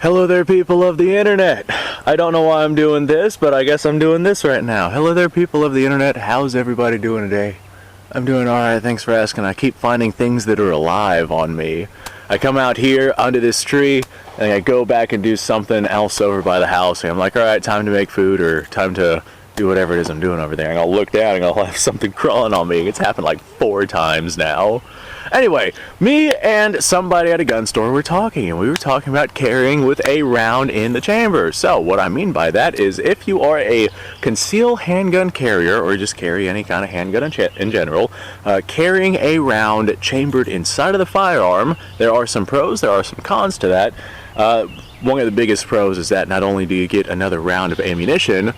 Hello there, people of the internet. I don't know why I'm doing this, but I guess I'm doing this right now. Hello there, people of the internet. How's everybody doing today? I'm doing alright, thanks for asking. I keep finding things that are alive on me. I come out here under this tree, and I go back and do something else over by the house, and I'm like, alright, time to make food, or time to do whatever it is I'm doing over there. And I'll look down and I'll have something crawling on me. It's happened like 4 times now. Anyway, me and somebody at a gun store were talking, and we were talking about carrying with a round in the chamber. So what I mean by that is if you are a concealed handgun carrier, or just carry any kind of handgun in general, carrying a round chambered inside of the firearm, there are some pros, there are some cons to that. One of the biggest pros is that not only do you get another round of ammunition,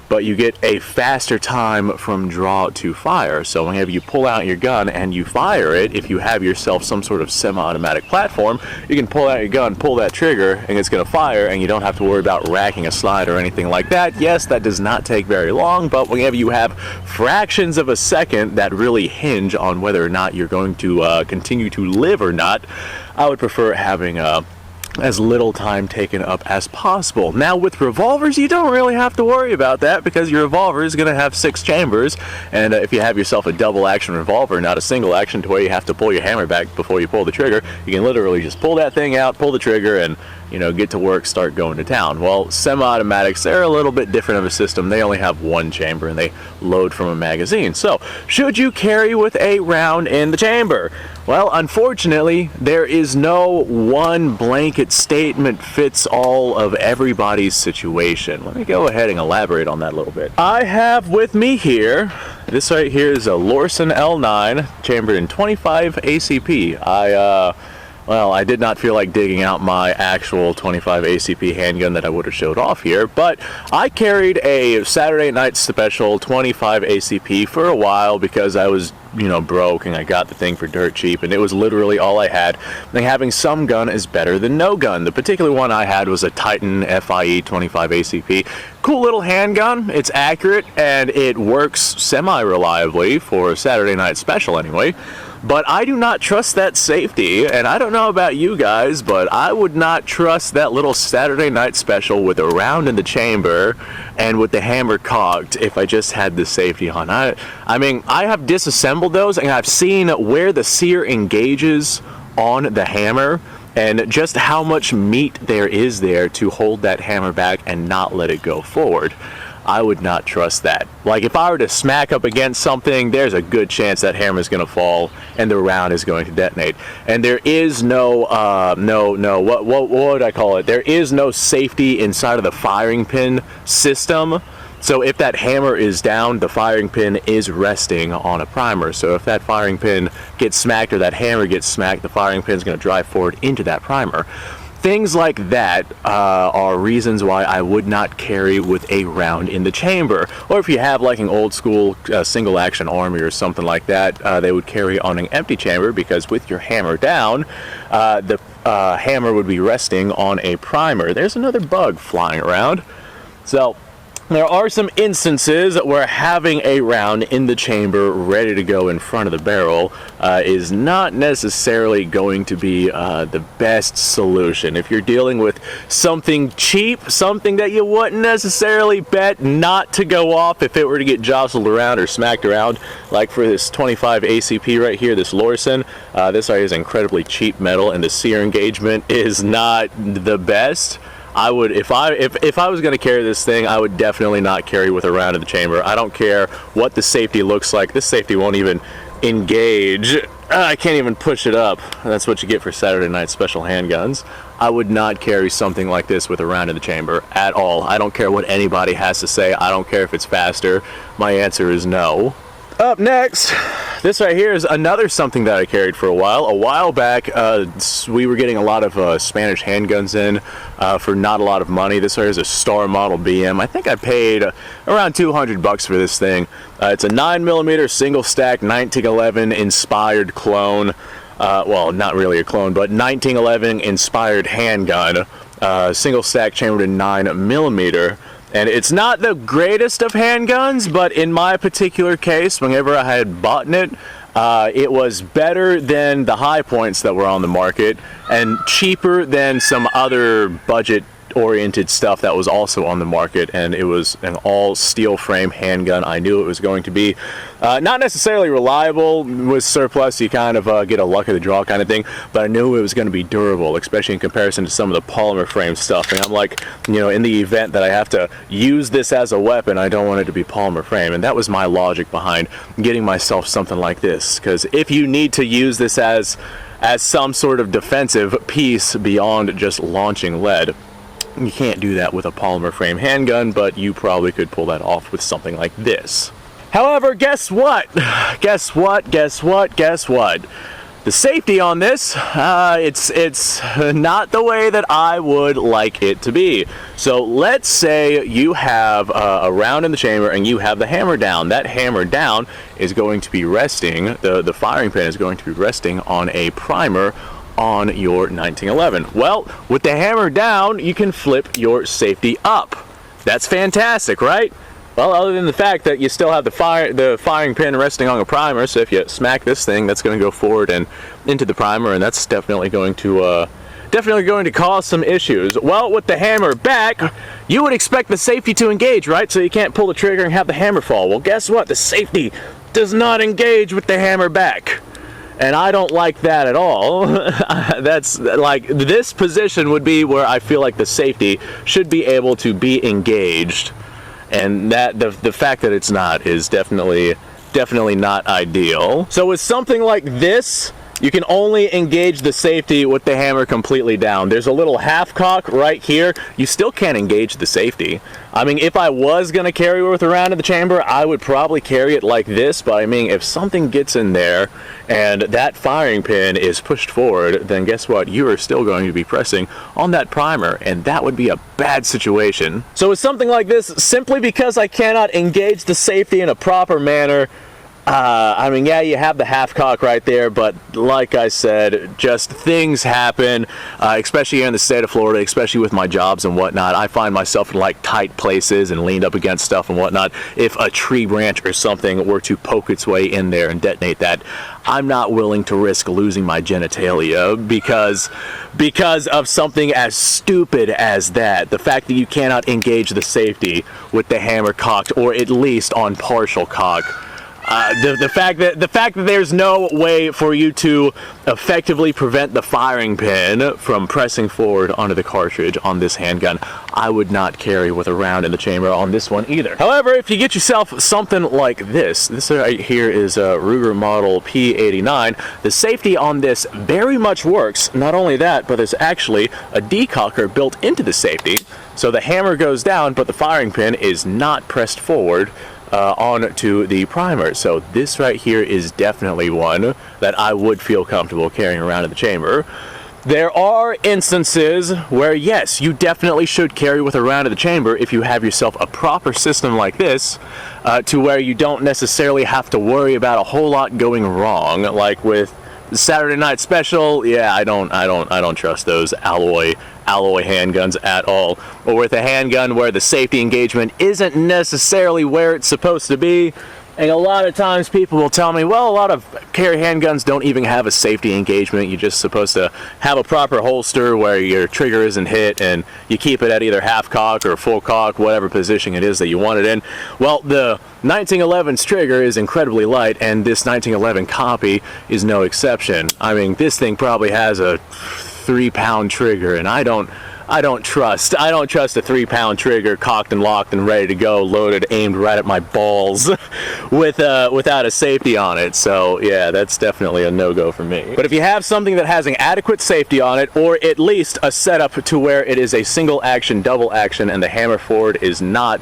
but you get a faster time from draw to fire. So whenever you pull out your gun and you fire it, if you have yourself some sort of semi-automatic platform, you can pull out your gun, pull that trigger, and it's going to fire, and you don't have to worry about racking a slide or anything like that. Yes, that does not take very long, but whenever you have fractions of a second that really hinge on whether or not you're going to continue to live or not, I would prefer having as little time taken up as possible. Now with revolvers, you don't really have to worry about that because your revolver is going to have 6 chambers, and if you have yourself a double action revolver, not a single action to where you have to pull your hammer back before you pull the trigger, you can literally just pull that thing out, pull the trigger, and get to work, start going to town. Well, semi-automatics, they're a little bit different of a system. They only have 1 chamber and they load from a magazine. So, should you carry with a round in the chamber? Well, unfortunately, there is no one blanket statement fits all of everybody's situation. Let me go ahead and elaborate on that a little bit. I have with me here, this right here is a Lorsen L9 chambered in 25 ACP. Well, I did not feel like digging out my actual 25 ACP handgun that I would have showed off here, but I carried a Saturday Night Special 25 ACP for a while because I was, broke, and I got the thing for dirt cheap, and it was literally all I had. And having some gun is better than no gun. The particular one I had was a Titan FIE 25 ACP. Cool little handgun, it's accurate, and it works semi-reliably for a Saturday Night Special anyway. But I do not trust that safety, and I don't know about you guys, but I would not trust that little Saturday Night Special with a round in the chamber and with the hammer cocked if I just had the safety on. I mean, I have disassembled those, and I've seen where the sear engages on the hammer and just how much meat there is there to hold that hammer back and not let it go forward. I would not trust that. Like, if I were to smack up against something, there's a good chance that hammer is going to fall and the round is going to detonate. And there is no, what would I call it? There is no safety inside of the firing pin system. So if that hammer is down, the firing pin is resting on a primer. So if that firing pin gets smacked or that hammer gets smacked, the firing pin is going to drive forward into that primer. Things like that are reasons why I would not carry with a round in the chamber. Or if you have like an old school single action army or something like that, they would carry on an empty chamber because with your hammer down, the hammer would be resting on a primer. There's another bug flying around. So there are some instances where having a round in the chamber ready to go in front of the barrel is not necessarily going to be the best solution. If you're dealing with something cheap, something that you wouldn't necessarily bet not to go off if it were to get jostled around or smacked around, like for this 25 ACP right here, this Lorsen, this is incredibly cheap metal and the sear engagement is not the best. I would, if I was going to carry this thing, I would definitely not carry with a round in the chamber. I don't care what the safety looks like. This safety won't even engage. I can't even push it up. That's what you get for Saturday Night Special handguns. I would not carry something like this with a round in the chamber at all. I don't care what anybody has to say. I don't care if it's faster. My answer is no. Up next, this right here is another something that I carried for a while. A while back, we were getting a lot of Spanish handguns in for not a lot of money. This right here is a Star Model BM. I think I paid around $200 for this thing. It's a 9mm single stack 1911 inspired clone. Well, not really a clone, but 1911 inspired handgun. Single stack chambered in 9mm. And it's not the greatest of handguns, but in my particular case, whenever I had bought it, It was better than the high points that were on the market and cheaper than some other budget oriented stuff that was also on the market, and it was an all steel frame handgun. I knew it was going to be not necessarily reliable. With surplus, you kind of get a luck of the draw kind of thing, but I knew it was going to be durable, especially in comparison to some of the polymer frame stuff. And I'm like, you know, in the event that I have to use this as a weapon, I don't want it to be polymer frame. And that was my logic behind getting myself something like this, because if you need to use this as some sort of defensive piece beyond just launching lead, you can't do that with a polymer frame handgun, but you probably could pull that off with something like this. However, guess what? Guess what? Guess what? Guess what? The safety on this, it's not the way that I would like it to be. So let's say you have a round in the chamber and you have the hammer down. That hammer down is going to be resting, the firing pin is going to be resting on a primer on your 1911. Well, with the hammer down, you can flip your safety up. That's fantastic, right? Well, other than the fact that you still have the firing pin resting on a primer, so if you smack this thing, that's going to go forward and into the primer, and that's definitely going to cause some issues. Well, with the hammer back, you would expect the safety to engage, right? So you can't pull the trigger and have the hammer fall. Well, guess what? The safety does not engage with the hammer back. And I don't like that at all. That's like, this position would be where I feel like the safety should be able to be engaged. And that the fact that it's not is definitely not ideal. So with something like this, you can only engage the safety with the hammer completely down. There's a little half cock right here. You still can't engage the safety. I mean, if I was gonna carry it around in the chamber, I would probably carry it like this, but I mean, if something gets in there and that firing pin is pushed forward, then guess what? You are still going to be pressing on that primer, and that would be a bad situation. So with something like this, simply because I cannot engage the safety in a proper manner, I mean, yeah, you have the half cock right there, but like I said, just things happen, especially here in the state of Florida, especially with my jobs and whatnot. I find myself in like tight places and leaned up against stuff and whatnot. If a tree branch or something were to poke its way in there and detonate that, I'm not willing to risk losing my genitalia because of something as stupid as that. The fact that you cannot engage the safety with the hammer cocked, or at least on partial cock. The fact that there's no way for you to effectively prevent the firing pin from pressing forward onto the cartridge on this handgun, I would not carry with a round in the chamber on this one either. However, if you get yourself something like this right here is a Ruger model P89. The safety on this very much works. Not only that, but there's actually a decocker built into the safety, so the hammer goes down, but the firing pin is not pressed forward onto the primer. So this right here is definitely one that I would feel comfortable carrying around in the chamber. There are instances where, yes, you definitely should carry with a round in the chamber if you have yourself a proper system like this, to where you don't necessarily have to worry about a whole lot going wrong. Like with Saturday Night Special, yeah, I don't trust those alloy handguns at all. Or with a handgun where the safety engagement isn't necessarily where it's supposed to be. And a lot of times people will tell me, well, a lot of carry handguns don't even have a safety engagement. You're just supposed to have a proper holster where your trigger isn't hit, and you keep it at either half cock or full cock, whatever position it is that you want it in. Well, the 1911's trigger is incredibly light, and this 1911 copy is no exception. I mean, this thing probably has a 3-pound trigger, and I don't trust a 3-pound trigger cocked and locked and ready to go, loaded, aimed right at my balls without a safety on it. So yeah, that's definitely a no-go for me. But if you have something that has an adequate safety on it, or at least a setup to where it is a single action, double action, and the hammer forward is not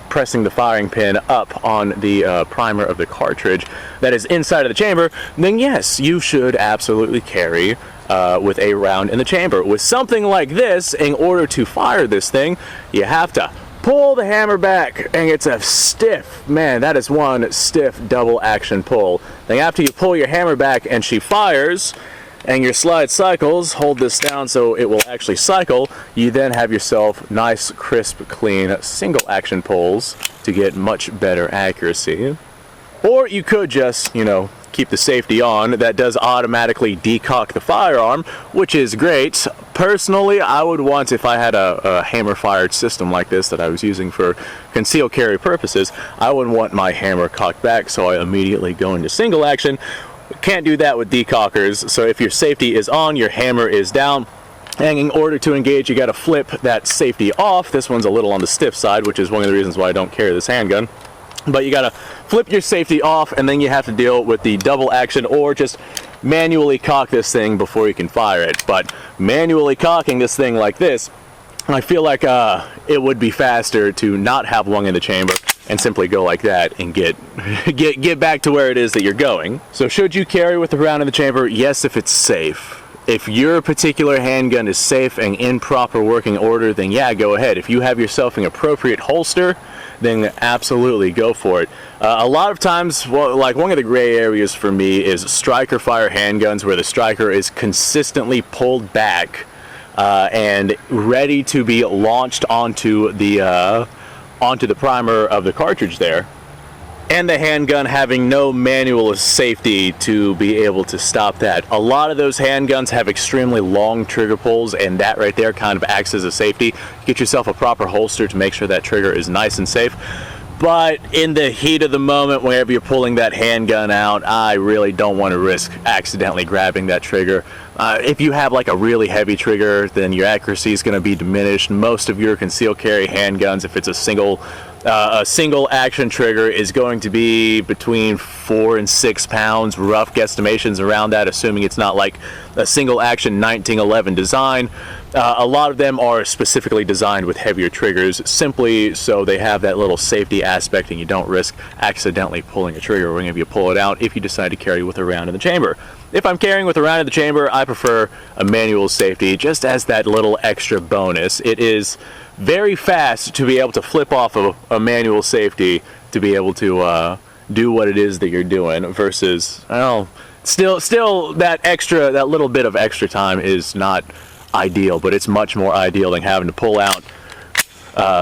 pressing the firing pin up on the primer of the cartridge that is inside of the chamber, then yes, you should absolutely carry with a round in the chamber. With something like this, in order to fire this thing, you have to pull the hammer back, and it's a stiff, man, that is one stiff double action pull. Then after you pull your hammer back and she fires, and your slide cycles, hold this down so it will actually cycle, you then have yourself nice, crisp, clean, single action pulls to get much better accuracy. Or you could just, you know, keep the safety on, that does automatically decock the firearm, which is great. Personally, I would want, if I had a hammer-fired system like this that I was using for concealed carry purposes, I would want my hammer cocked back so I immediately go into single action. Can't do that with decockers, so if your safety is on, your hammer is down, and in order to engage, you got to flip that safety off. This one's a little on the stiff side, which is one of the reasons why I don't carry this handgun. But you got to flip your safety off, and then you have to deal with the double action, or just manually cock this thing before you can fire it. But manually cocking this thing like this, I feel like it would be faster to not have lung in the chamber and simply go like that and get back to where it is that you're going. So should you carry with the round in the chamber? Yes, if it's safe. If your particular handgun is safe and in proper working order, then yeah, go ahead. If you have yourself an appropriate holster, then absolutely go for it. A lot of times, well, like one of the gray areas for me is striker fire handguns, where the striker is consistently pulled back and ready to be launched onto the primer of the cartridge there, and the handgun having no manual safety to be able to stop that. A lot of those handguns have extremely long trigger pulls, and that right there kind of acts as a safety. Get yourself a proper holster to make sure that trigger is nice and safe. But in the heat of the moment, whenever you're pulling that handgun out, I really don't want to risk accidentally grabbing that trigger. If you have like a really heavy trigger, then your accuracy is going to be diminished. Most of your concealed carry handguns, if it's a single action trigger, is going to be between 4 and 6 pounds, rough guesstimations around that, assuming it's not like a single action 1911 design. A lot of them are specifically designed with heavier triggers, simply so they have that little safety aspect and you don't risk accidentally pulling a trigger whenever you pull it out if you decide to carry with a round in the chamber. If I'm carrying with a round in the chamber, I prefer a manual safety just as that little extra bonus. It is very fast to be able to flip off of a manual safety to be able to do what it is that you're doing, versus, well, still that little bit of extra time is not ideal, but it's much more ideal than having to pull out,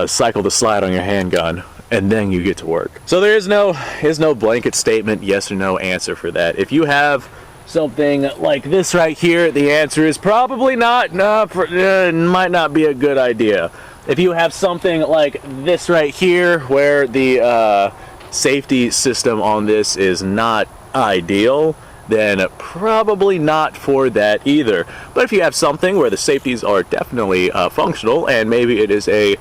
cycle the slide on your handgun, and then you get to work. So there is no blanket statement, yes or no answer for that. If you have something like this right here, the answer is probably not. No, it might not be a good idea. If you have something like this right here, where the safety system on this is not ideal, then probably not for that either. But if you have something where the safeties are definitely functional, and maybe it is a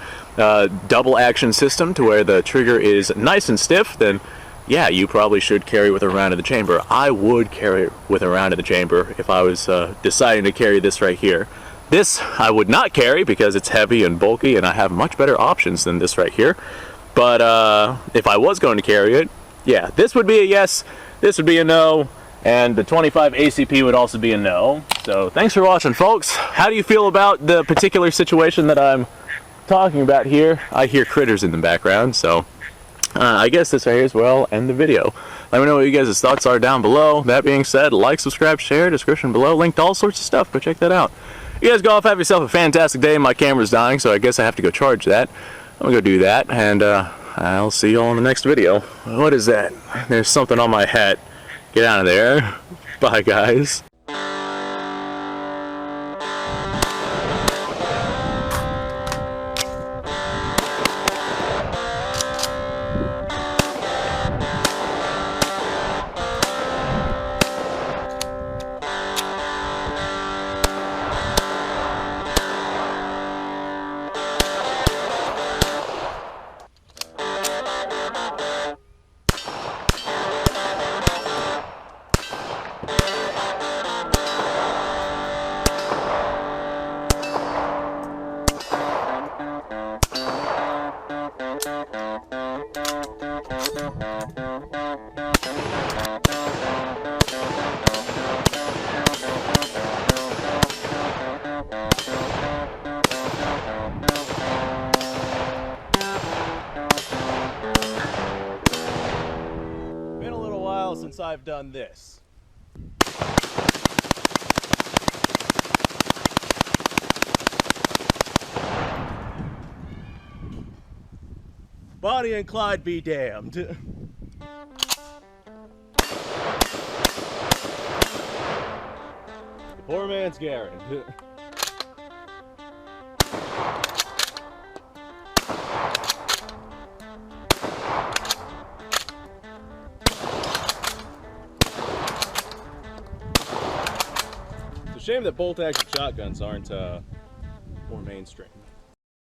double action system to where the trigger is nice and stiff, then yeah, you probably should carry with a round in the chamber. I would carry with a round in the chamber if I was deciding to carry this right here. This I would not carry because it's heavy and bulky, and I have much better options than this right here. But if I was going to carry it, yeah, this would be a yes, this would be a no, and the 25 ACP would also be a no. So thanks for watching, folks. How do you feel about the particular situation that I'm talking about here? I hear critters in the background, so I guess this right here as well, end the video. Let me know what you guys' thoughts are down below. That being said, like, subscribe, share, description below, linked to all sorts of stuff. Go check that out. You guys go off, have yourself a fantastic day. My camera's dying, so I guess I have to go charge that. I'm gonna go do that, and I'll see you all in the next video. What is that? There's something on my hat. Get out of there. Bye, guys. Since I've done this. Bonnie and Clyde be damned. Poor man's Garen. It's a shame that bolt-action shotguns aren't more mainstream.